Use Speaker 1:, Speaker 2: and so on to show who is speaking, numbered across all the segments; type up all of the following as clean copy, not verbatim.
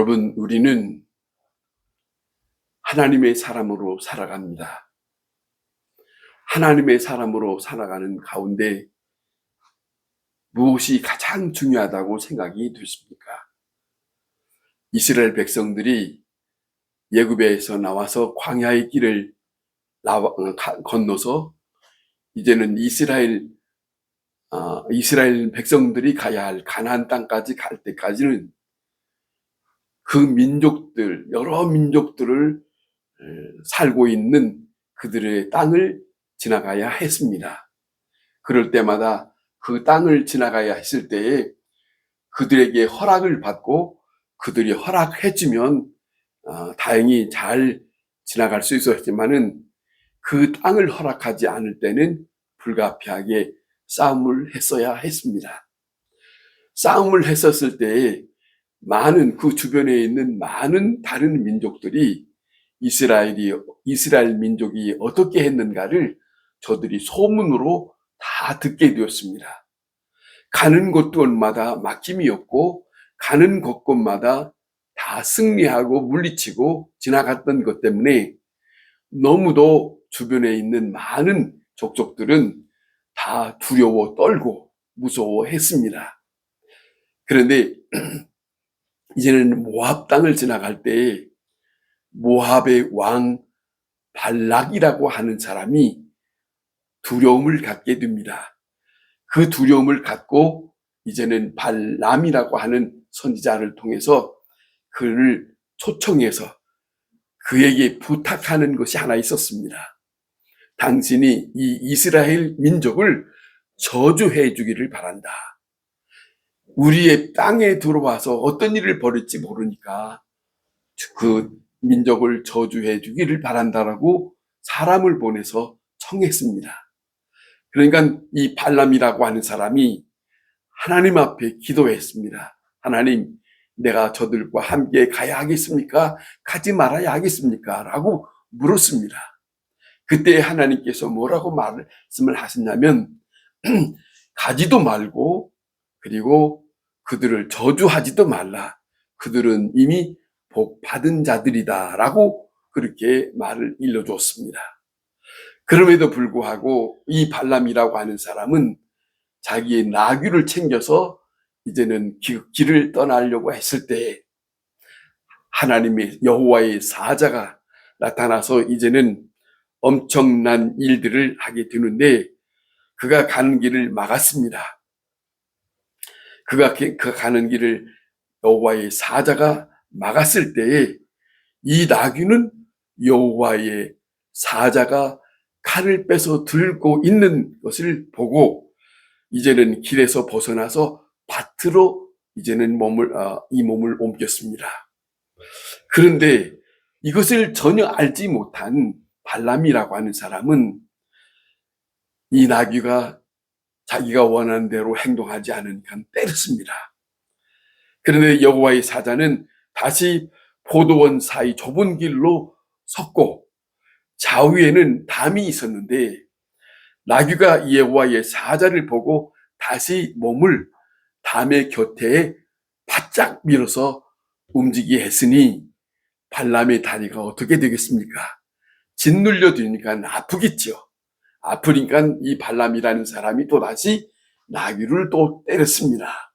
Speaker 1: 여러분, 우리는 하나님의 사람으로 살아갑니다. 하나님의 사람으로 살아가는 가운데 무엇이 가장 중요하다고 생각이 되십니까? 이스라엘 백성들이 애굽에서 나와서 광야의 길을 건너서 이제는 이스라엘 백성들이 가야 할 가나안 땅까지 갈 때까지는 그 민족들, 여러 민족들을 살고 있는 그들의 땅을 지나가야 했습니다. 그럴 때마다 그 땅을 지나가야 했을 때에 그들에게 허락을 받고 그들이 허락해주면 다행히 잘 지나갈 수 있었지만은 그 땅을 허락하지 않을 때는 불가피하게 싸움을 했어야 했습니다. 싸움을 했었을 때에 그 주변에 있는 많은 다른 민족들이 이스라엘 민족이 어떻게 했는가를 저들이 소문으로 다 듣게 되었습니다. 가는 곳마다 막힘이 없고 가는 곳곳마다 다 승리하고 물리치고 지나갔던 것 때문에 너무도 주변에 있는 많은 족속들은 다 두려워 떨고 무서워했습니다. 그런데 이제는 모압 땅을 지나갈 때 모압의 왕 발락이라고 하는 사람이 두려움을 갖게 됩니다. 그 두려움을 갖고 이제는 발람이라고 하는 선지자를 통해서 그를 초청해서 그에게 부탁하는 것이 하나 있었습니다. 당신이 이 이스라엘 민족을 저주해 주기를 바란다. 우리의 땅에 들어와서 어떤 일을 벌일지 모르니까 그 민족을 저주해 주기를 바란다라고 사람을 보내서 청했습니다. 그러니까 이 발람이라고 하는 사람이 하나님 앞에 기도했습니다. 하나님, 내가 저들과 함께 가야 하겠습니까? 가지 말아야 하겠습니까? 라고 물었습니다. 그때 하나님께서 뭐라고 말씀을 하셨냐면 가지도 말고 그리고 그들을 저주하지도 말라. 그들은 이미 복 받은 자들이다 라고 그렇게 말을 일러줬습니다. 그럼에도 불구하고 이 발람이라고 하는 사람은 자기의 나귀를 챙겨서 이제는 길을 떠나려고 했을 때 하나님의 여호와의 사자가 나타나서 이제는 엄청난 일들을 하게 되는데 그가 가는 길을 막았습니다. 그가 가는 길을 여호와의 사자가 막았을 때에 이 나귀는 여호와의 사자가 칼을 빼서 들고 있는 것을 보고 이제는 길에서 벗어나서 밭으로 이제는 이 몸을 옮겼습니다. 그런데 이것을 전혀 알지 못한 발람이라고 하는 사람은 이 나귀가 자기가 원하는 대로 행동하지 않으니까 때렸습니다. 그런데 여호와의 사자는 다시 포도원 사이 좁은 길로 섰고 좌우에는 담이 있었는데 나귀가 여호와의 사자를 보고 다시 몸을 담의 곁에 바짝 밀어서 움직이게 했으니 발람의 다리가 어떻게 되겠습니까? 짓눌려 드니까 아프겠죠. 아프니까 이 발람이라는 사람이 또다시 나귀를 또 때렸습니다.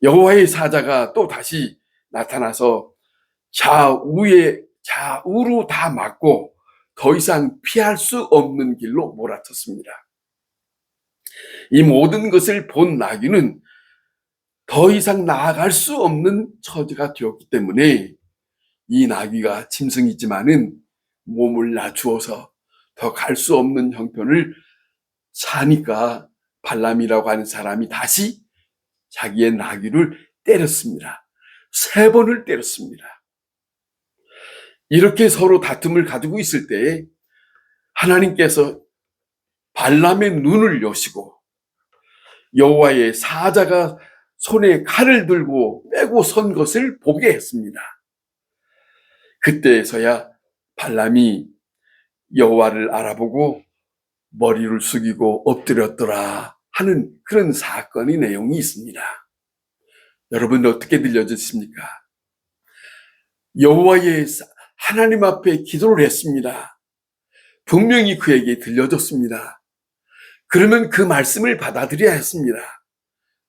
Speaker 1: 여호와의 사자가 또 다시 나타나서 좌우로 다 막고 더 이상 피할 수 없는 길로 몰아쳤습니다. 이 모든 것을 본 나귀는 더 이상 나아갈 수 없는 처지가 되었기 때문에 이 나귀가 짐승이지만은 몸을 낮추어서 더 갈 수 없는 형편을 사니까 발람이라고 하는 사람이 다시 자기의 나귀를 때렸습니다. 3번을 때렸습니다. 이렇게 서로 다툼을 가지고 있을 때 하나님께서 발람의 눈을 여시고 여호와의 사자가 손에 칼을 들고 빼고 선 것을 보게 했습니다. 그때서야 발람이 여호와를 알아보고 머리를 숙이고 엎드렸더라 하는 그런 사건의 내용이 있습니다. 여러분 어떻게 들려졌습니까? 여호와의 하나님 앞에 기도를 했습니다. 분명히 그에게 들려줬습니다. 그러면 그 말씀을 받아들여야 했습니다.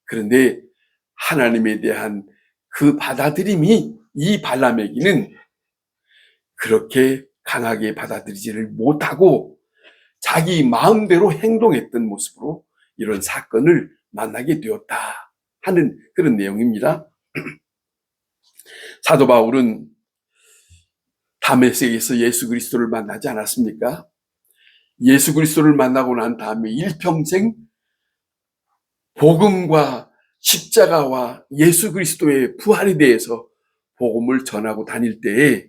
Speaker 1: 그런데 하나님에 대한 그 받아들임이 이 발람에게는 그렇게 강하게 받아들이지를 못하고 자기 마음대로 행동했던 모습으로 이런 사건을 만나게 되었다 하는 그런 내용입니다. 사도 바울은 다메섹에서 예수 그리스도를 만나지 않았습니까? 예수 그리스도를 만나고 난 다음에 일평생 복음과 십자가와 예수 그리스도의 부활에 대해서 복음을 전하고 다닐 때에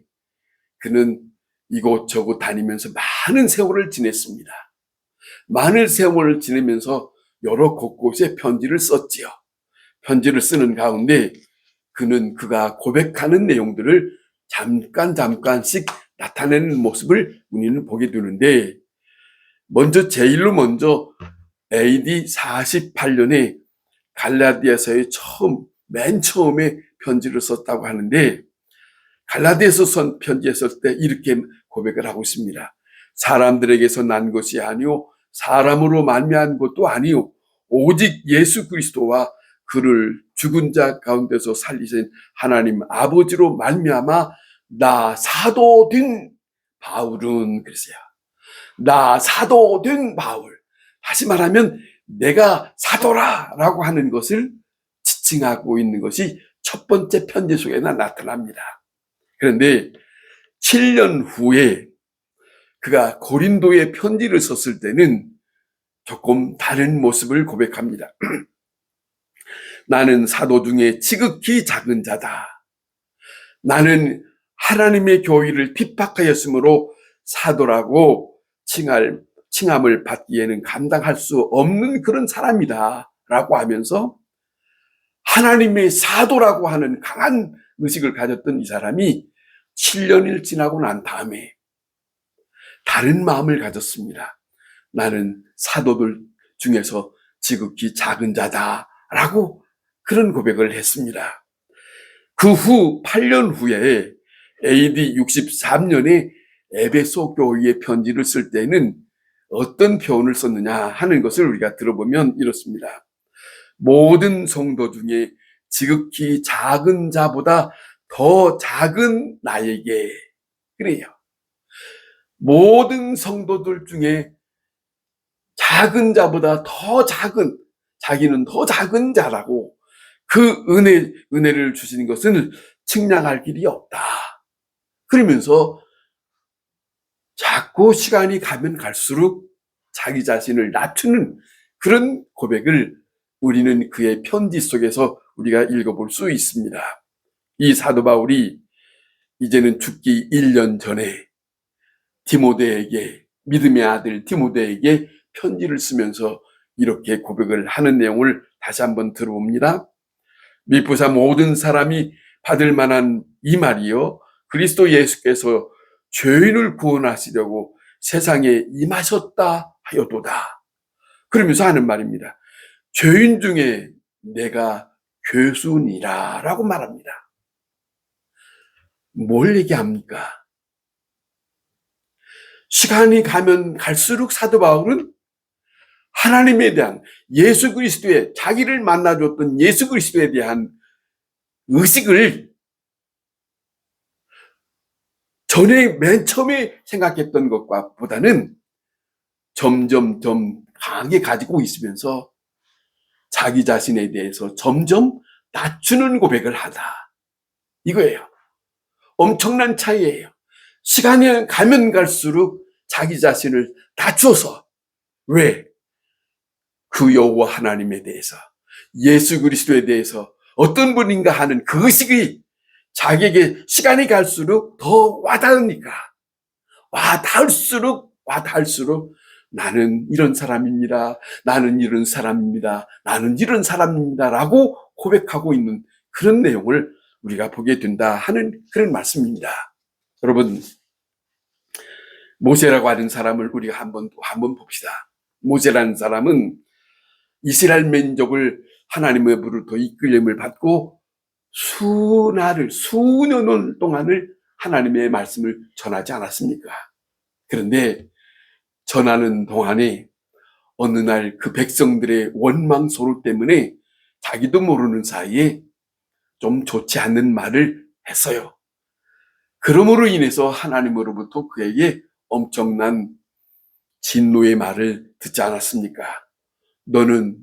Speaker 1: 그는 이곳저곳 다니면서 많은 세월을 지냈습니다. 많은 세월을 지내면서 여러 곳곳에 편지를 썼지요. 편지를 쓰는 가운데 그는 그가 고백하는 내용들을 잠깐씩 나타내는 모습을 우리는 보게 되는데, 제일로 먼저 AD 48년에 갈라디아서에 맨 처음에 편지를 썼다고 하는데, 갈라디아서 선 편지에 썼을 때 이렇게 고백을 하고 있습니다. 사람들에게서 난 것이 아니요 사람으로 말미암은 것도 아니요 오직 예수 그리스도와 그를 죽은 자 가운데서 살리신 하나님 아버지로 말미암아 나 사도 된 바울은, 그랬어요. 나 사도 된 바울. 다시 말하면 내가 사도라라고 하는 것을 지칭하고 있는 것이 첫 번째 편지 속에 나타납니다. 그런데 7년 후에 그가 고린도에 편지를 썼을 때는 조금 다른 모습을 고백합니다. 나는 사도 중에 지극히 작은 자다. 나는 하나님의 교회를 핍박하였으므로 사도라고 칭함을 받기에는 감당할 수 없는 그런 사람이다 라고 하면서 하나님의 사도라고 하는 강한 의식을 가졌던 이 사람이 7년을 지나고 난 다음에 다른 마음을 가졌습니다. 나는 사도들 중에서 지극히 작은 자다라고 그런 고백을 했습니다. 그 후 8년 후에 AD 63년에 에베소 교회에 편지를 쓸 때는 어떤 표현을 썼느냐 하는 것을 우리가 들어보면 이렇습니다. 모든 성도 중에 지극히 작은 자보다 더 작은 나에게, 그래요. 모든 성도들 중에 작은 자보다 더 작은, 자기는 더 작은 자라고 그 은혜를 주시는 것은 측량할 길이 없다. 그러면서 자꾸 시간이 가면 갈수록 자기 자신을 낮추는 그런 고백을 우리는 그의 편지 속에서 우리가 읽어볼 수 있습니다. 이 사도 바울이 이제는 죽기 1년 전에 디모데에게, 믿음의 아들 디모데에게 편지를 쓰면서 이렇게 고백을 하는 내용을 다시 한번 들어봅니다. 미쁘사 모든 사람이 받을 만한 이 말이요 그리스도 예수께서 죄인을 구원하시려고 세상에 임하셨다 하여도다. 그러면서 하는 말입니다. 죄인 중에 내가 괴순이라 라고 말합니다. 뭘 얘기합니까? 시간이 가면 갈수록 사도 바울은 하나님에 대한, 예수 그리스도의, 자기를 만나줬던 예수 그리스도에 대한 의식을 전에 맨 처음에 생각했던 것과 보다는 점점 강하게 가지고 있으면서 자기 자신에 대해서 점점 낮추는 고백을 하다. 이거예요. 엄청난 차이예요. 시간이 가면 갈수록 자기 자신을 낮춰서, 왜? 그 여호와 하나님에 대해서, 예수 그리스도에 대해서 어떤 분인가 하는 그 의식이 자기에게 시간이 갈수록 더 와닿으니까, 와닿을수록 나는 이런 사람입니다. 나는 이런 사람입니다. 나는 이런 사람입니다. 라고 고백하고 있는 그런 내용을 우리가 보게 된다 하는 그런 말씀입니다. 여러분, 모세라고 하는 사람을 우리가 한번 봅시다. 모세라는 사람은 이스라엘 민족을 하나님으로부터 이끌림을 받고 수년을 동안을 하나님의 말씀을 전하지 않았습니까? 그런데 전하는 동안에 어느 날 그 백성들의 원망 소로 때문에 자기도 모르는 사이에 좀 좋지 않는 말을 했어요. 그러므로 인해서 하나님으로부터 그에게 엄청난 진노의 말을 듣지 않았습니까? 너는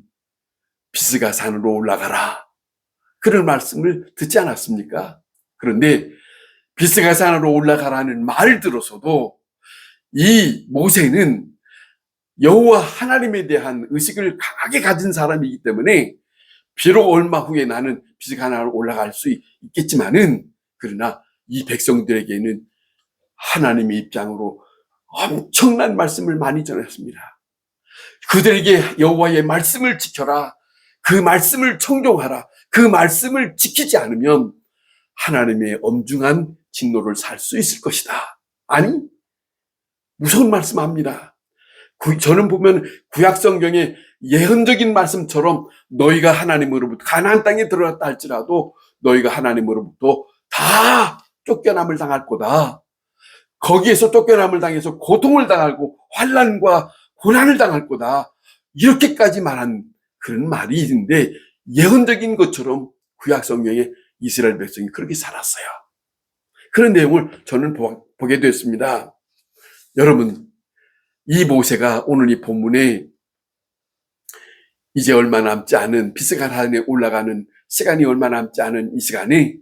Speaker 1: 비스가 산으로 올라가라. 그런 말씀을 듣지 않았습니까? 그런데 비스가 산으로 올라가라는 말을 들어서도 이 모세는 여호와 하나님에 대한 의식을 강하게 가진 사람이기 때문에 비록 얼마 후에 나는 비스가 산으로 올라갈 수 있겠지만은 그러나 이 백성들에게는 하나님의 입장으로 엄청난 말씀을 많이 전했습니다. 그들에게 여호와의 말씀을 지켜라. 그 말씀을 청종하라. 그 말씀을 지키지 않으면 하나님의 엄중한 진노를 살 수 있을 것이다. 아니, 무서운 말씀합니다. 저는 보면 구약 성경의 예언적인 말씀처럼 너희가 하나님으로부터 가나안 땅에 들어갔다 할지라도 너희가 하나님으로부터 다 쫓겨남을 당할 거다. 거기에서 쫓겨남을 당해서 고통을 당하고 환난과 고난을 당할 거다. 이렇게까지 말한 그런 말이 있는데 예언적인 것처럼 구약 성경에 이스라엘 백성이 그렇게 살았어요. 그런 내용을 저는 보게 됐습니다. 여러분, 이 모세가 오늘 이 본문에 이제 얼마 남지 않은 비스가 산에 올라가는 시간이 얼마 남지 않은 이 시간에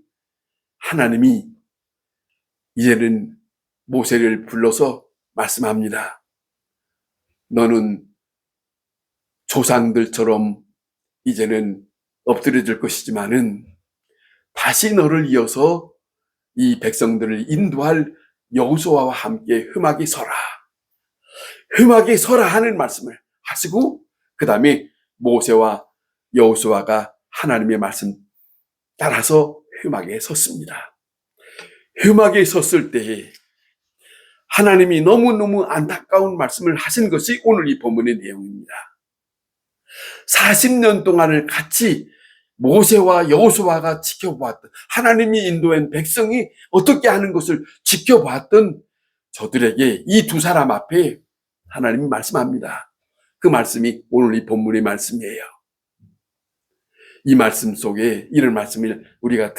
Speaker 1: 하나님이 이제는 모세를 불러서 말씀합니다. 너는 조상들처럼 이제는 엎드려질 것이지만은 다시 너를 이어서 이 백성들을 인도할 여호수아와 함께 흠하게 서라. 흠하게 서라 하는 말씀을 하시고 그 다음에 모세와 여호수아가 하나님의 말씀 따라서 흠하게 섰습니다. 흠하게 섰을 때에 하나님이 너무너무 안타까운 말씀을 하신 것이 오늘 이 본문의 내용입니다. 40년 동안을 같이 모세와 여호수아가 지켜보았던 하나님이 인도한 백성이 어떻게 하는 것을 지켜보았던 저들에게 이 두 사람 앞에 하나님이 말씀합니다. 그 말씀이 오늘 이 본문의 말씀이에요. 이 말씀 속에 이런 말씀을 우리가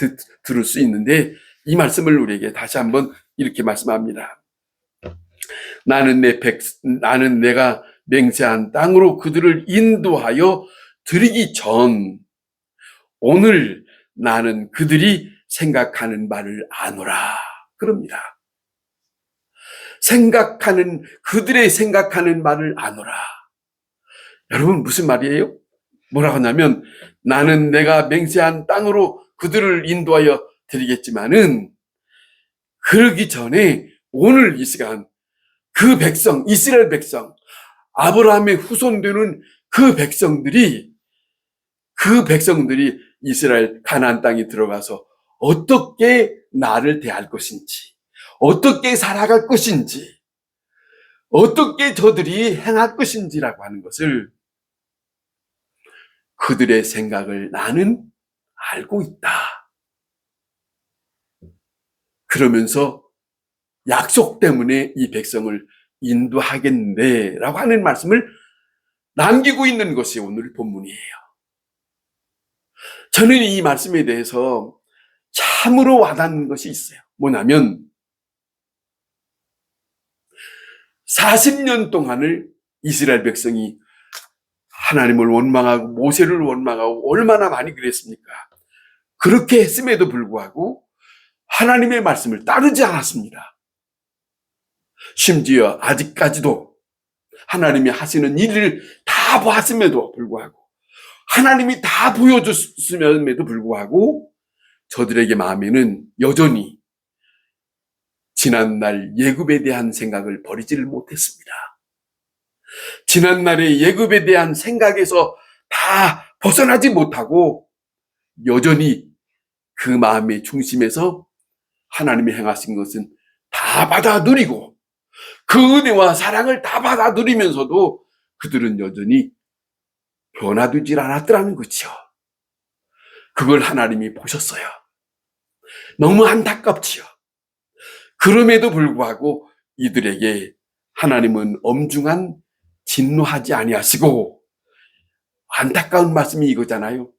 Speaker 1: 들을 수 있는데 이 말씀을 우리에게 다시 한번 이렇게 말씀합니다. 나는 내가 맹세한 땅으로 그들을 인도하여 드리기 전 오늘 나는 그들이 생각하는 바를 아노라 그럽니다. 그들의 생각하는 바를 아노라. 여러분 무슨 말이에요? 뭐라고 하냐면 나는 내가 맹세한 땅으로 그들을 인도하여 드리겠지만은 그러기 전에 오늘 이 시간 그 백성, 이스라엘 백성, 아브라함의 후손되는 그 백성들이 이스라엘 가나안 땅에 들어가서 어떻게 나를 대할 것인지, 어떻게 살아갈 것인지, 어떻게 저들이 행할 것인지라고 하는 것을 그들의 생각을 나는 알고 있다. 그러면서 약속 때문에 이 백성을 인도하겠네 라고 하는 말씀을 남기고 있는 것이 오늘 본문이에요. 저는 이 말씀에 대해서 참으로 와닿는 것이 있어요. 뭐냐면 40년 동안을 이스라엘 백성이 하나님을 원망하고 모세를 원망하고 얼마나 많이 그랬습니까? 그렇게 했음에도 불구하고 하나님의 말씀을 따르지 않았습니다. 심지어 아직까지도 하나님이 하시는 일을 다 봤음에도 불구하고 하나님이 다 보여줬음에도 불구하고 저들에게 마음에는 여전히 지난날 예굽에 대한 생각을 버리지를 못했습니다. 지난날의 예굽에 대한 생각에서 다 벗어나지 못하고 여전히 그 마음의 중심에서 하나님이 행하신 것은 다 받아 누리고 그 은혜와 사랑을 다 받아 누리면서도 그들은 여전히 변화되질 않았더라는 거죠. 그걸 하나님이 보셨어요. 너무 안타깝지요. 그럼에도 불구하고 이들에게 하나님은 엄중한 진노하지 아니하시고, 안타까운 말씀이 이거잖아요.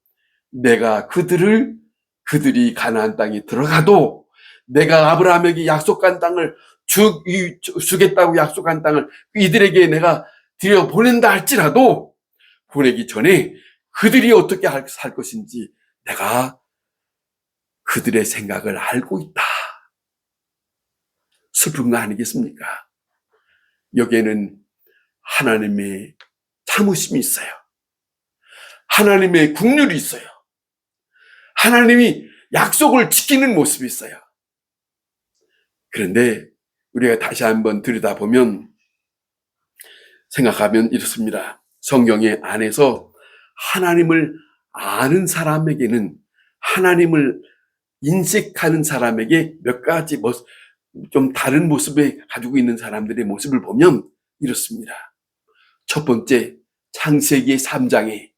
Speaker 1: 내가 그들이 가나안 땅에 들어가도 내가 아브라함에게 약속한 땅을 주겠다고 약속한 땅을 이들에게 내가 들여 보낸다 할지라도 보내기 전에 그들이 어떻게 살 것인지 내가 그들의 생각을 알고 있다. 슬픈 거 아니겠습니까? 여기에는 하나님의 참으심이 있어요. 하나님의 긍휼이 있어요. 하나님이 약속을 지키는 모습이 있어요. 그런데 우리가 다시 한번 들여다보면, 생각하면 이렇습니다. 성경의 안에서 하나님을 아는 사람에게는, 하나님을 인식하는 사람에게 몇 가지 좀 다른 모습을 가지고 있는 사람들의 모습을 보면 이렇습니다. 첫 번째, 창세기 3장에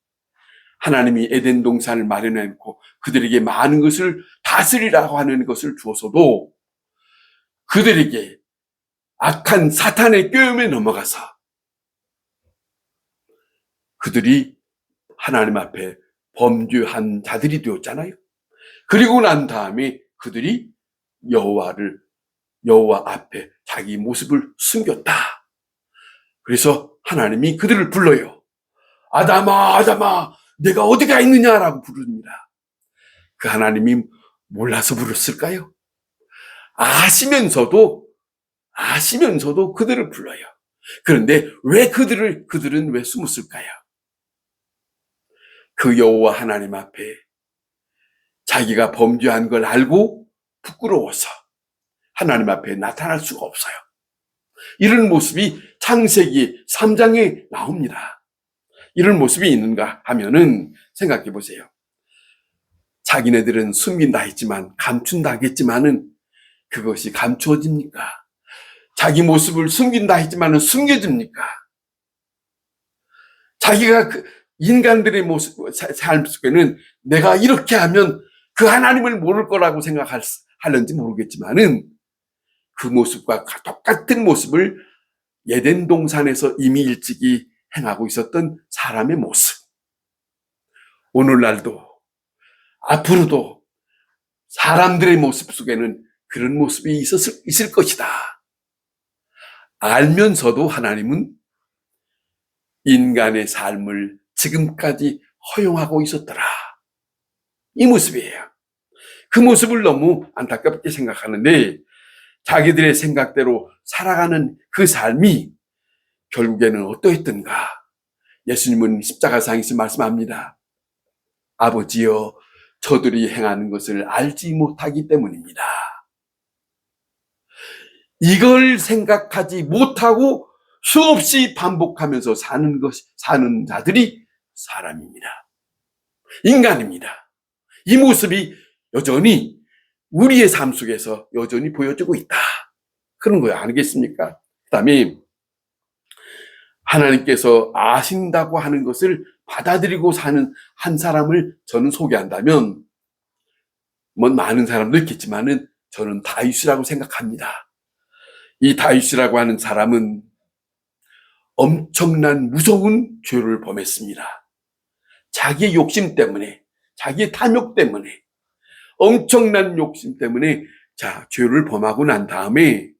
Speaker 1: 하나님이 에덴 동산을 마련해 놓고 그들에게 많은 것을 다스리라고 하는 것을 주어서도 그들에게 악한 사탄의 꾀음에 넘어가서 그들이 하나님 앞에 범죄한 자들이 되었잖아요. 그리고 난 다음에 그들이 여호와 앞에 자기 모습을 숨겼다. 그래서 하나님이 그들을 불러요. 아담아, 아담아, 내가 어디가 있느냐라고 부릅니다. 그 하나님이 몰라서 부르셨을까요? 아시면서도 그들을 불러요. 그런데 왜 그들은 왜 숨었을까요? 그 여호와 하나님 앞에 자기가 범죄한 걸 알고 부끄러워서 하나님 앞에 나타날 수가 없어요. 이런 모습이 창세기 3장에 나옵니다. 이런 모습이 있는가 하면은 생각해 보세요. 자기네들은 숨긴다 했지만, 감춘다 했지만은 그것이 감추어집니까? 자기 모습을 숨긴다 했지만은 숨겨집니까? 자기가 인간들의 모습, 삶 속에는 내가 이렇게 하면 그 하나님을 모를 거라고 생각하는지 모르겠지만은 그 모습과 똑같은 모습을 에덴 동산에서 이미 일찍이 행하고 있었던 사람의 모습. 오늘날도 앞으로도 사람들의 모습 속에는 그런 모습이 있을 것이다. 알면서도 하나님은 인간의 삶을 지금까지 허용하고 있었더라. 이 모습이에요. 그 모습을 너무 안타깝게 생각하는데, 자기들의 생각대로 살아가는 그 삶이 결국에는 어떠했던가? 예수님은 십자가상에서 말씀합니다. 아버지여, 저들이 행하는 것을 알지 못하기 때문입니다. 이걸 생각하지 못하고 수없이 반복하면서 사는 자들이 사람입니다. 인간입니다. 이 모습이 여전히 우리의 삶 속에서 여전히 보여지고 있다. 그런 거예요. 아니겠습니까? 그 다음에 하나님께서 아신다고 하는 것을 받아들이고 사는 한 사람을 저는 소개한다면, 많은 사람도 있겠지만은 저는 다윗이라고 생각합니다. 이 다윗이라고 하는 사람은 엄청난 무서운 죄를 범했습니다. 자기의 욕심 때문에, 자기의 탐욕 때문에, 엄청난 욕심 때문에 죄를 범하고 난 다음에,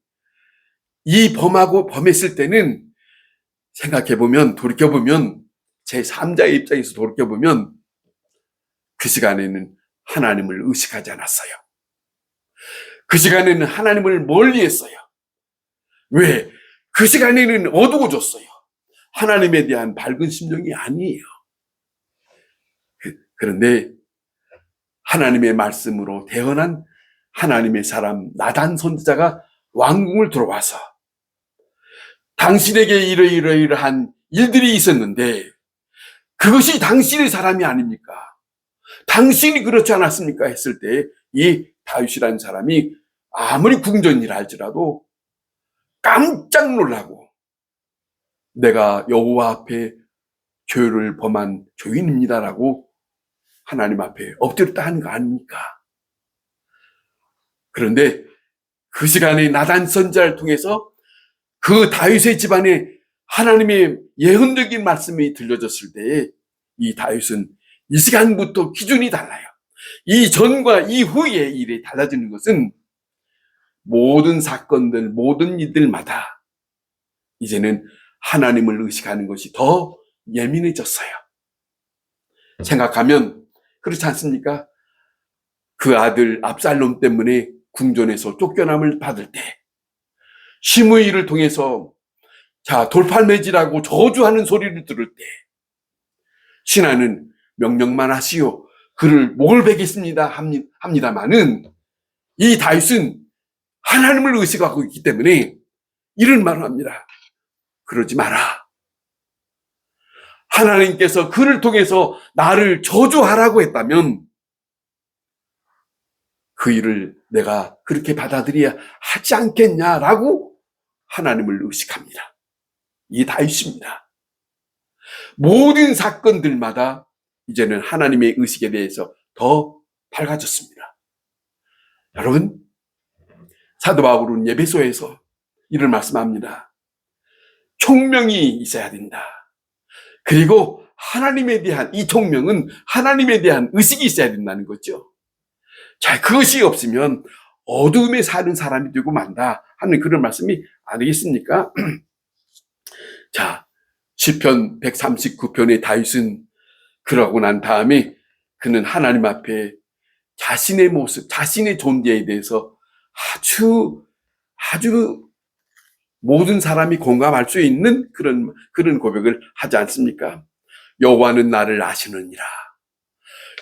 Speaker 1: 이 범했을 때는 돌이켜보면, 제 3자의 입장에서 돌이켜보면 그 시간에는 하나님을 의식하지 않았어요. 그 시간에는 하나님을 멀리했어요. 왜? 그 시간에는 어두워졌어요. 하나님에 대한 밝은 심령이 아니에요. 그런데 하나님의 말씀으로 태어난 하나님의 사람 나단 선지자가 왕궁을 들어와서 당신에게 이러이러한 일들이 있었는데 그것이 당신의 사람이 아닙니까? 당신이 그렇지 않았습니까? 했을 때 이 다윗이라는 사람이 아무리 궁전이라 할지라도 깜짝 놀라고, 내가 여호와 앞에 죄를 범한 죄인입니다라고 하나님 앞에 엎드렸다 하는 거 아닙니까? 그런데 그 시간에 나단 선지자를 통해서 그 다윗의 집안에 하나님의 예언적인 말씀이 들려졌을 때에 이 다윗은 이 시간부터 기준이 달라요. 이 전과 이후의 일이 달라지는 것은 모든 사건들, 모든 일들마다 이제는 하나님을 의식하는 것이 더 예민해졌어요. 생각하면 그렇지 않습니까? 그 아들 압살롬 때문에 궁전에서 쫓겨남을 받을 때 시므이를 통해서 돌팔매질하고 저주하는 소리를 들을 때 신하는 명령만 하시오 그를 목을 베겠습니다 합니다마는 이 다윗은 하나님을 의식하고 있기 때문에 이런 말을 합니다. 그러지 마라. 하나님께서 그를 통해서 나를 저주하라고 했다면 그 일을 내가 그렇게 받아들여야 하지 않겠냐라고 하나님을 의식합니다. 이 다윗입니다. 모든 사건들마다 이제는 하나님의 의식에 대해서 더 밝아졌습니다. 여러분, 사도 바울은 에베소에서 이를 말씀합니다. 총명이 있어야 된다. 그리고 하나님에 대한 이 총명은 하나님에 대한 의식이 있어야 된다는 거죠. 자, 그것이 없으면 어두움에 사는 사람이 되고 만다 하는 그런 말씀이 아니겠습니까? 자, 시편 139편의 다윗은 그러고 난 다음에 그는 하나님 앞에 자신의 모습, 자신의 존재에 대해서 아주 모든 사람이 공감할 수 있는 그런 고백을 하지 않습니까? 여호와는 나를 아시느니라.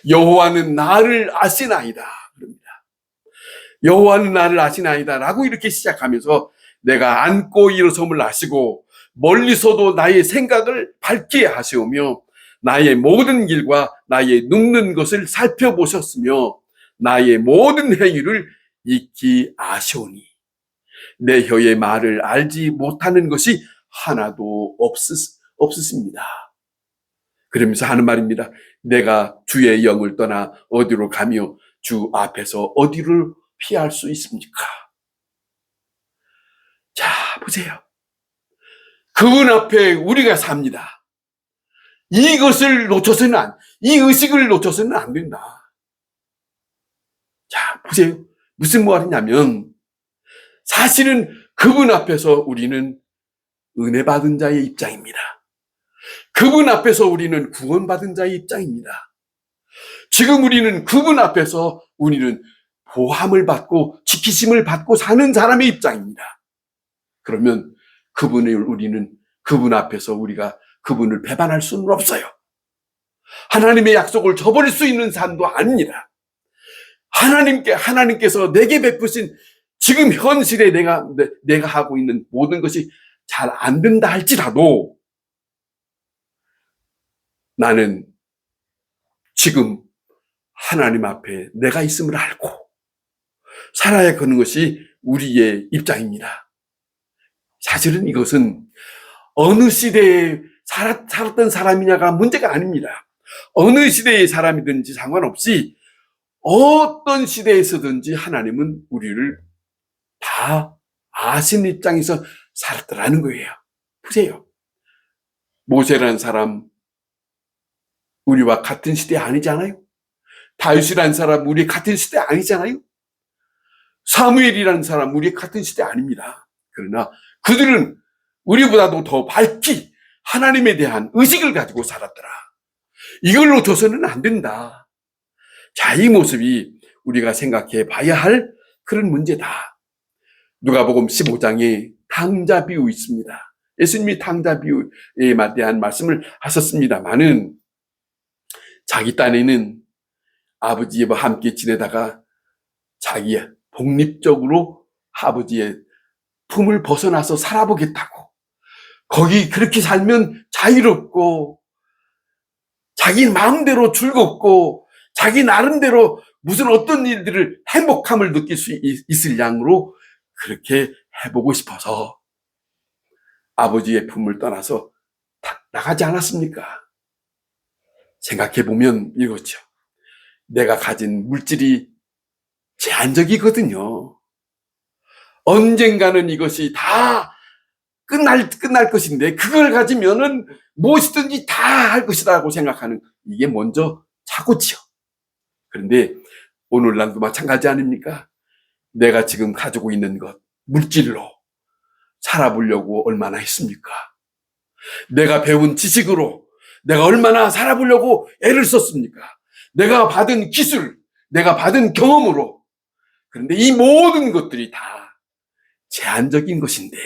Speaker 1: 여호와는 나를 아시나이다. 그럽니다. 여호와는 나를 아시나이다라고 이렇게 시작하면서 내가 앉고 일어섬을 아시고 멀리서도 나의 생각을 밝게 하시오며 나의 모든 길과 나의 눕는 것을 살펴보셨으며 나의 모든 행위를 익히 아시오니 내 혀의 말을 알지 못하는 것이 하나도 없으십니다. 그러면서 하는 말입니다. 내가 주의 영을 떠나 어디로 가며 주 앞에서 어디를 피할 수 있습니까? 자, 보세요. 그분 앞에 우리가 삽니다. 이것을 놓쳐서는 이 의식을 놓쳐서는 안 된다. 자, 보세요. 무슨 말이냐면 사실은 그분 앞에서 우리는 은혜 받은 자의 입장입니다. 그분 앞에서 우리는 구원받은 자의 입장입니다. 지금 우리는 그분 앞에서 우리는 보함을 받고 지키심을 받고 사는 사람의 입장입니다. 그러면 우리는 그분 앞에서 우리가 그분을 배반할 수는 없어요. 하나님의 약속을 저버릴 수 있는 삶도 아닙니다. 하나님께서 내게 베푸신 지금 현실에 내가 하고 있는 모든 것이 잘 안 된다 할지라도 나는 지금 하나님 앞에 내가 있음을 알고 살아야 하는 것이 우리의 입장입니다. 사실은 이것은 어느 시대에 살았던 사람이냐가 문제가 아닙니다. 어느 시대의 사람이든지 상관없이 어떤 시대에서든지 하나님은 우리를 다 아시는 입장에서 살았더라는 거예요. 보세요. 모세라는 사람 우리와 같은 시대 아니잖아요. 다윗이라는 사람 우리 같은 시대 아니잖아요. 사무엘이라는 사람 우리 같은 시대 아닙니다. 그러나 그들은 우리보다도 더 밝기 하나님에 대한 의식을 가지고 살았더라. 이걸 놓쳐서는 안 된다. 자, 이 모습이 우리가 생각해 봐야 할 그런 문제다. 누가복음 15장에 탕자 비유 있습니다. 예수님이 탕자 비유에 대한 말씀을 하셨습니다마는 자기 딴에는 아버지와 함께 지내다가 자기 독립적으로 아버지의 품을 벗어나서 살아보겠다고 거기 그렇게 살면 자유롭고 자기 마음대로 즐겁고 자기 나름대로 무슨 어떤 일들을 행복함을 느낄 수 있을 양으로 그렇게 해보고 싶어서 아버지의 품을 떠나서 나가지 않았습니까? 생각해보면 이거죠. 내가 가진 물질이 제한적이거든요. 언젠가는 이것이 다 끝날 것인데 그걸 가지면은 무엇이든지 다 할 것이라고 생각하는 이게 먼저 착오지요. 그런데 오늘날도 마찬가지 아닙니까? 내가 지금 가지고 있는 것, 물질로 살아보려고 얼마나 했습니까? 내가 배운 지식으로 내가 얼마나 살아보려고 애를 썼습니까? 내가 받은 기술, 내가 받은 경험으로. 그런데 이 모든 것들이 다 제한적인 것인데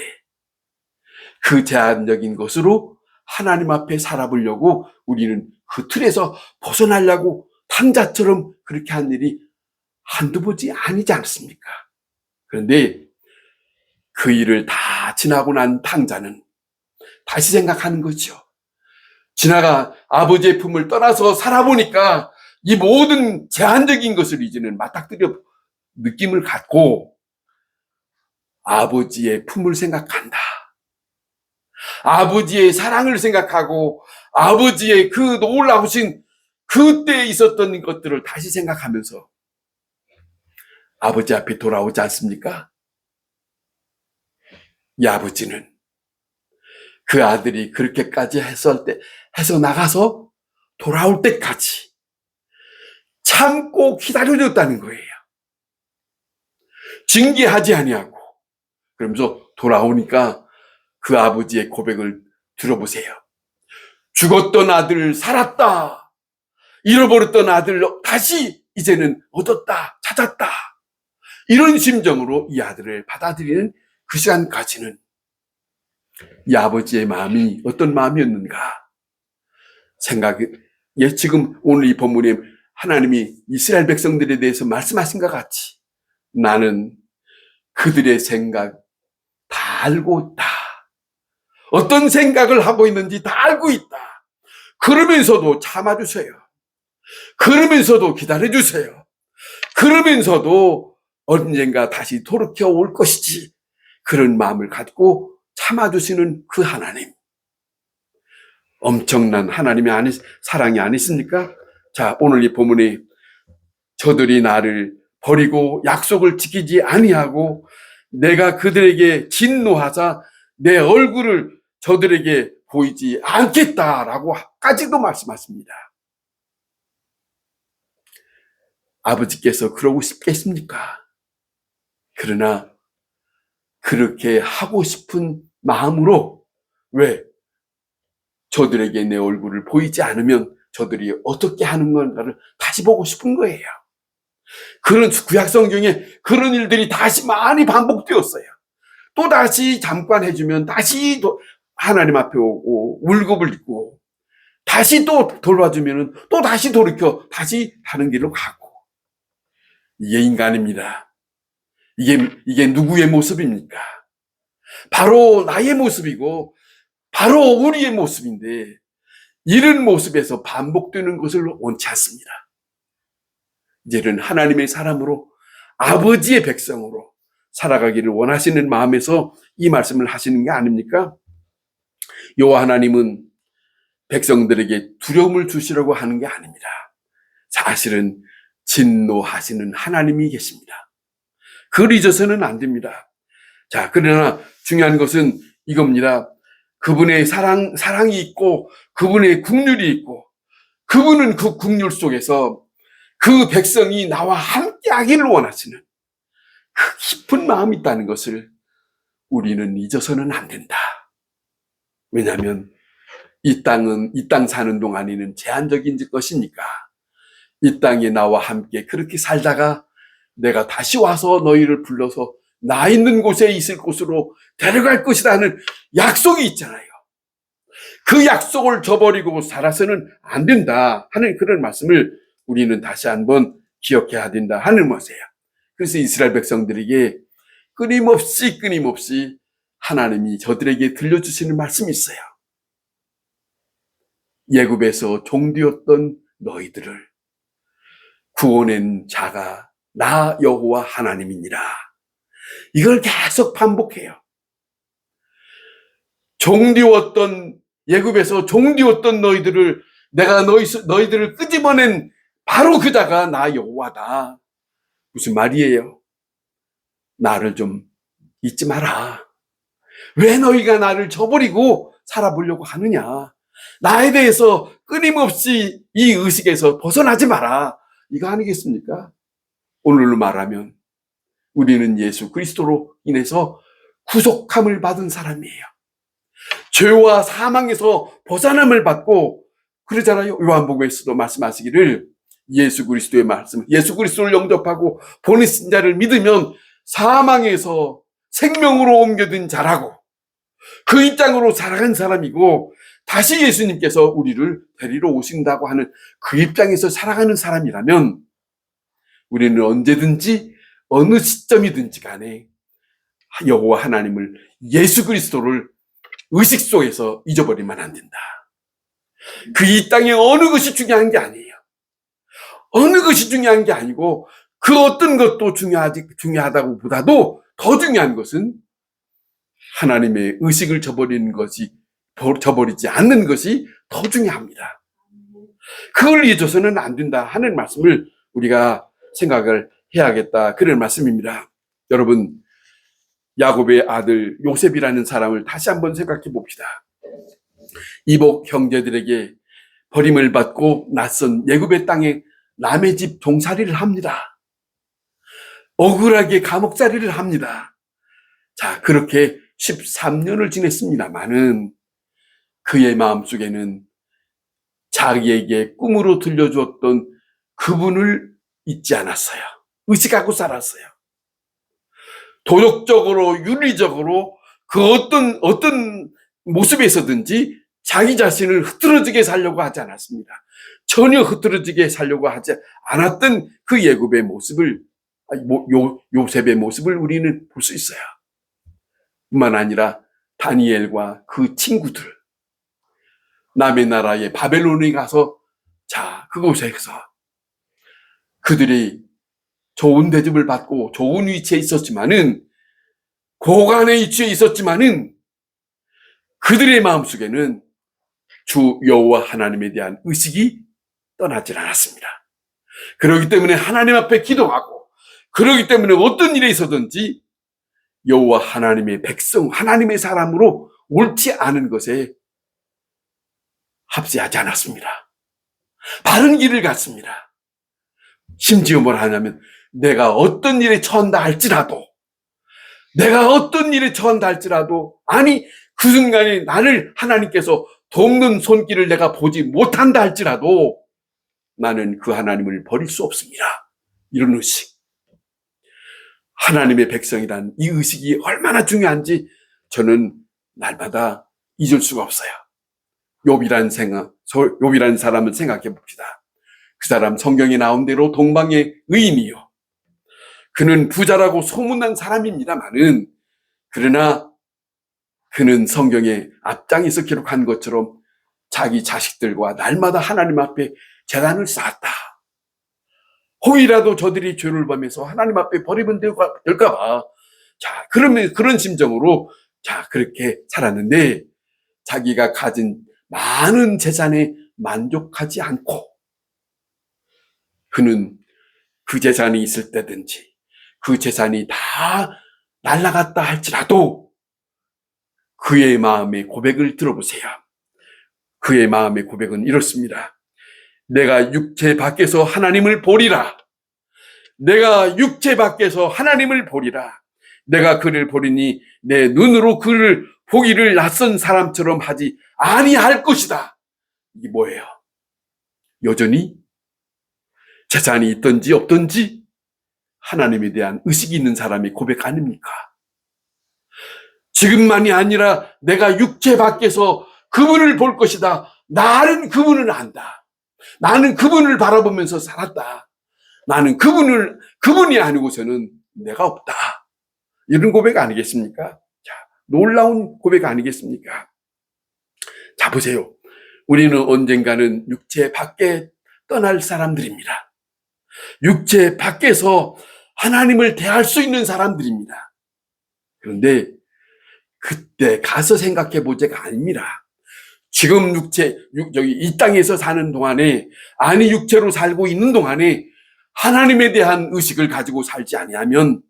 Speaker 1: 그 제한적인 것으로 하나님 앞에 살아보려고 우리는 그 틀에서 벗어나려고 탕자처럼 그렇게 한 일이 한두 번이 아니지 않습니까? 그런데 그 일을 다 지나고 난 탕자는 다시 생각하는 거죠. 지나가 아버지의 품을 떠나서 살아보니까 이 모든 제한적인 것을 이제는 맞닥뜨려 느낌을 갖고 아버지의 품을 생각한다. 아버지의 사랑을 생각하고 아버지의 그 놀라우신 그때 있었던 것들을 다시 생각하면서 아버지 앞에 돌아오지 않습니까? 이 아버지는 그 아들이 그렇게까지 해서 나가서 돌아올 때까지 참고 기다려줬다는 거예요. 징계하지 아니하고. 그러면서 돌아오니까 그 아버지의 고백을 들어보세요. 죽었던 아들 살았다. 잃어버렸던 아들 다시 이제는 얻었다. 찾았다. 이런 심정으로 이 아들을 받아들이는 그 시간까지는 이 아버지의 마음이 어떤 마음이었는가 생각이, 지금 오늘 이 본문에 하나님이 이스라엘 백성들에 대해서 말씀하신 것 같이 나는 그들의 생각 다 알고 있다. 어떤 생각을 하고 있는지 다 알고 있다. 그러면서도 참아주세요. 그러면서도 기다려주세요. 그러면서도 언젠가 다시 돌이켜 올 것이지. 그런 마음을 갖고 참아주시는 그 하나님. 엄청난 하나님의 사랑이 아니십니까? 자, 오늘 이 본문에 저들이 나를 버리고 약속을 지키지 아니하고 내가 그들에게 진노하자 내 얼굴을 저들에게 보이지 않겠다라고까지도 말씀하십니다. 아버지께서 그러고 싶겠습니까? 그러나 그렇게 하고 싶은 마음으로 왜 저들에게 내 얼굴을 보이지 않으면 저들이 어떻게 하는 건가를 다시 보고 싶은 거예요. 그런 구약 성경에 그런 일들이 다시 많이 반복되었어요. 또 다시 잠깐 해주면 다시 또 하나님 앞에 오고 울급을 입고 다시 또 돌봐주면 또 다시 돌이켜 다시 하는 길로 가고. 이게 인간입니다. 이게 누구의 모습입니까? 바로 나의 모습이고 바로 우리의 모습인데 이런 모습에서 반복되는 것을 원치 않습니다. 이제는 하나님의 사람으로 아버지의 백성으로 살아가기를 원하시는 마음에서 이 말씀을 하시는 게 아닙니까? 여호와 하나님은 백성들에게 두려움을 주시려고 하는 게 아닙니다. 사실은 진노하시는 하나님이 계십니다. 그걸 잊어서는 안 됩니다. 자, 그러나 중요한 것은 이겁니다. 그분의 사랑이 있고 그분의 긍휼이 있고 그분은 그 긍휼 속에서 그 백성이 나와 함께 하기를 원하시는 그 깊은 마음이 있다는 것을 우리는 잊어서는 안 된다. 왜냐하면 이 땅 사는 동안에는 제한적인 것이니까 이 땅에 나와 함께 그렇게 살다가 내가 다시 와서 너희를 불러서 나 있는 곳에 있을 곳으로 데려갈 것이라는 약속이 있잖아요. 그 약속을 저버리고 살아서는 안 된다 하는 그런 말씀을 우리는 다시 한번 기억해야 된다 하는 것이에요. 그래서 이스라엘 백성들에게 끊임없이 하나님이 저들에게 들려주시는 말씀이 있어요. 애굽에서 종되었던 너희들을 구원한 자가 나 여호와 하나님이니라. 이걸 계속 반복해요. 애굽에서 종되었던 너희들을 내가 너희들을 끄집어낸 바로 그자가 나 여호와다. 무슨 말이에요? 나를 좀 잊지 마라. 왜 너희가 나를 저버리고 살아보려고 하느냐? 나에 대해서 끊임없이 이 의식에서 벗어나지 마라. 이거 아니겠습니까? 오늘로 말하면 우리는 예수 그리스도로 인해서 구속함을 받은 사람이에요. 죄와 사망에서 벗어남을 받고 그러잖아요. 요한복음에서도 말씀하시기를 예수 그리스도의 말씀, 예수 그리스도를 영접하고 보내신 자를 믿으면 사망에서 생명으로 옮겨든 자라고 그 입장으로 살아간 사람이고 다시 예수님께서 우리를 데리러 오신다고 하는 그 입장에서 살아가는 사람이라면 우리는 언제든지 어느 시점이든지 간에 여호와 하나님을 예수 그리스도를 의식 속에서 잊어버리면 안 된다. 그 이 땅에 어느 것이 중요한 게 아니에요. 어느 것이 중요한 게 아니고 그 어떤 것도 중요하다고 보다도 더 중요한 것은 하나님의 의식을 저버리지 않는 것이 더 중요합니다. 그걸 잊어서는 안 된다 하는 말씀을 우리가 생각을 해야겠다. 그런 말씀입니다. 여러분, 야곱의 아들 요셉이라는 사람을 다시 한번 생각해 봅시다. 이복 형제들에게 버림을 받고 낯선 애굽의 땅에 남의 집 종살이를 합니다. 억울하게 감옥살이를 합니다. 자, 그렇게 13년을 지냈습니다마는 그의 마음속에는 자기에게 꿈으로 들려주었던 그분을 잊지 않았어요. 의식하고 살았어요. 도덕적으로, 윤리적으로 그 어떤 모습에서든지 자기 자신을 흐트러지게 살려고 하지 않았습니다. 전혀 흐트러지게 살려고 하지 않았던 그 애굽의 모습을, 요셉의 모습을 우리는 볼 수 있어요. 뿐만 아니라 다니엘과 그 친구들, 남의 나라의 바벨론에 가서 자, 그곳에서 그들이 좋은 대접을 받고 좋은 위치에 있었지만은 고관의 위치에 있었지만은 그들의 마음속에는 주 여호와 하나님에 대한 의식이 떠나질 않았습니다. 그렇기 때문에 하나님 앞에 기도하고 그렇기 때문에 어떤 일에 있어든지 여호와 하나님의 백성, 하나님의 사람으로 옳지 않은 것에 합세하지 않았습니다. 바른 길을 갔습니다. 심지어 뭘 하냐면 내가 어떤 일에 처한다 할지라도 아니 그 순간에 나를 하나님께서 돕는 손길을 내가 보지 못한다 할지라도 나는 그 하나님을 버릴 수 없습니다. 이런 의식. 하나님의 백성이란 이 의식이 얼마나 중요한지 저는 날마다 잊을 수가 없어요. 욥이란 사람을 생각해 봅시다. 그 사람 성경에 나온 대로 동방의 의인이요. 그는 부자라고 소문난 사람입니다만은 그러나 그는 성경에 앞장에서 기록한 것처럼 자기 자식들과 날마다 하나님 앞에 제단을 쌓았다. 혹이라도 저들이 죄를 범해서 하나님 앞에 버리면 될까봐. 자, 그러면 그런 심정으로 자, 그렇게 살았는데 자기가 가진 많은 재산에 만족하지 않고 그는 그 재산이 있을 때든지 그 재산이 다 날아갔다 할지라도 그의 마음의 고백을 들어보세요. 그의 마음의 고백은 이렇습니다. 내가 육체 밖에서 하나님을 보리라. 내가 육체 밖에서 하나님을 보리라. 내가 그를 보리니 내 눈으로 그를 보기를 낯선 사람처럼 하지 아니할 것이다. 이게 뭐예요? 여전히 재산이 있든지 없든지 하나님에 대한 의식이 있는 사람의 고백 아닙니까? 지금만이 아니라 내가 육체 밖에서 그분을 볼 것이다. 나는 그분을 안다. 나는 그분을 바라보면서 살았다. 나는 그분이 아니고서는 내가 없다. 이런 고백 아니겠습니까? 자, 놀라운 고백 아니겠습니까? 자, 보세요. 우리는 언젠가는 육체 밖에 떠날 사람들입니다. 육체 밖에서 하나님을 대할 수 있는 사람들입니다. 그런데 그때 가서 생각해 보자가 아닙니다. 지금 이 땅에서 사는 동안에, 아니 육체로 살고 있는 동안에 하나님에 대한 의식을 가지고 살지 아니하면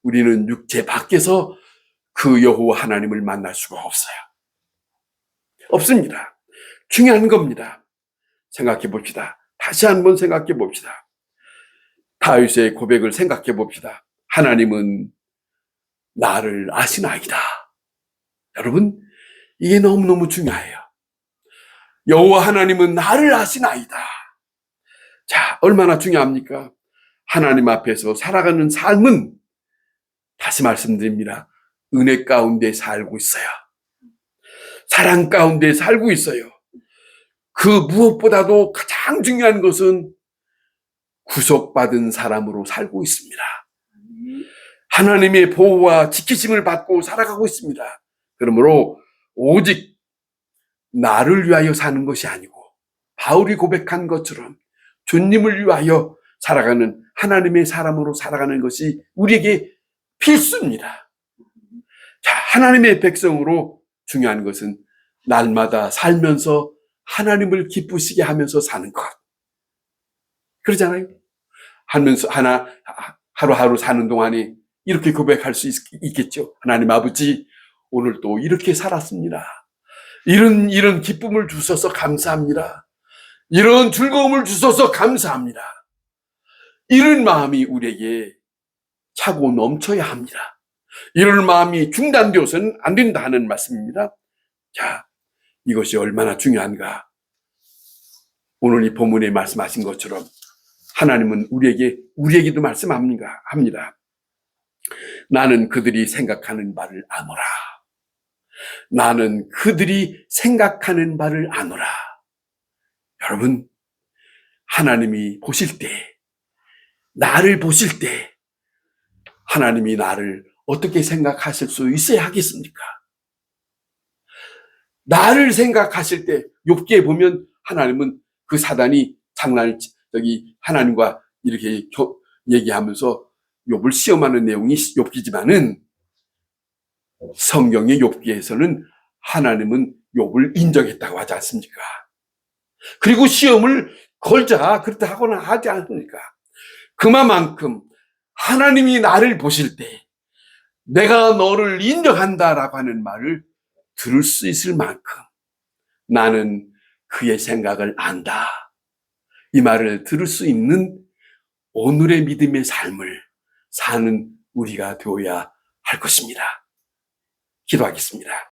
Speaker 1: 우리는 육체 밖에서 그 여호와 하나님을 만날 수가 없어요. 없습니다. 중요한 겁니다. 생각해 봅시다. 다시 한번 생각해 봅시다. 다윗의 고백을 생각해 봅시다. 하나님은 나를 아시나이다. 여러분, 이게 너무너무 중요해요. 여호와 하나님은 나를 아시나이다. 자, 얼마나 중요합니까? 하나님 앞에서 살아가는 삶은, 다시 말씀드립니다, 은혜 가운데 살고 있어요. 사랑 가운데 살고 있어요. 그 무엇보다도 가장 중요한 것은 구속받은 사람으로 살고 있습니다. 하나님의 보호와 지키심을 받고 살아가고 있습니다. 그러므로 오직 나를 위하여 사는 것이 아니고 바울이 고백한 것처럼 주님을 위하여 살아가는 하나님의 사람으로 살아가는 것이 우리에게 필수입니다. 자, 하나님의 백성으로 중요한 것은 날마다 살면서 하나님을 기쁘시게 하면서 사는 것. 그러잖아요. 하루하루 사는 동안에 이렇게 고백할 수 있겠죠. 하나님 아버지, 오늘 또 이렇게 살았습니다. 이런 기쁨을 주셔서 감사합니다. 이런 즐거움을 주셔서 감사합니다. 이런 마음이 우리에게 차고 넘쳐야 합니다. 이런 마음이 중단되어서는 안 된다 하는 말씀입니다. 자, 이것이 얼마나 중요한가. 오늘 이 본문에 말씀하신 것처럼 하나님은 우리에게도 말씀합니다. 나는 그들이 생각하는 바를 아노라. 나는 그들이 생각하는 바를 아노라. 여러분, 하나님이 보실 때, 나를 보실 때 하나님이 나를 어떻게 생각하실 수 있어야 하겠습니까? 나를 생각하실 때, 욥기에 보면 하나님은 그 사단이 하나님과 이렇게 얘기하면서 욥을 시험하는 내용이 욥기지만은 성경의 욥기에서는 하나님은 욥을 인정했다고 하지 않습니까? 그리고 시험을 걸자 그렇다 하거나 하지 않습니까? 그만큼 하나님이 나를 보실 때 내가 너를 인정한다라고 하는 말을 들을 수 있을 만큼 나는 그의 생각을 안다. 이 말을 들을 수 있는 오늘의 믿음의 삶을 사는 우리가 되어야 할 것입니다. 기도하겠습니다.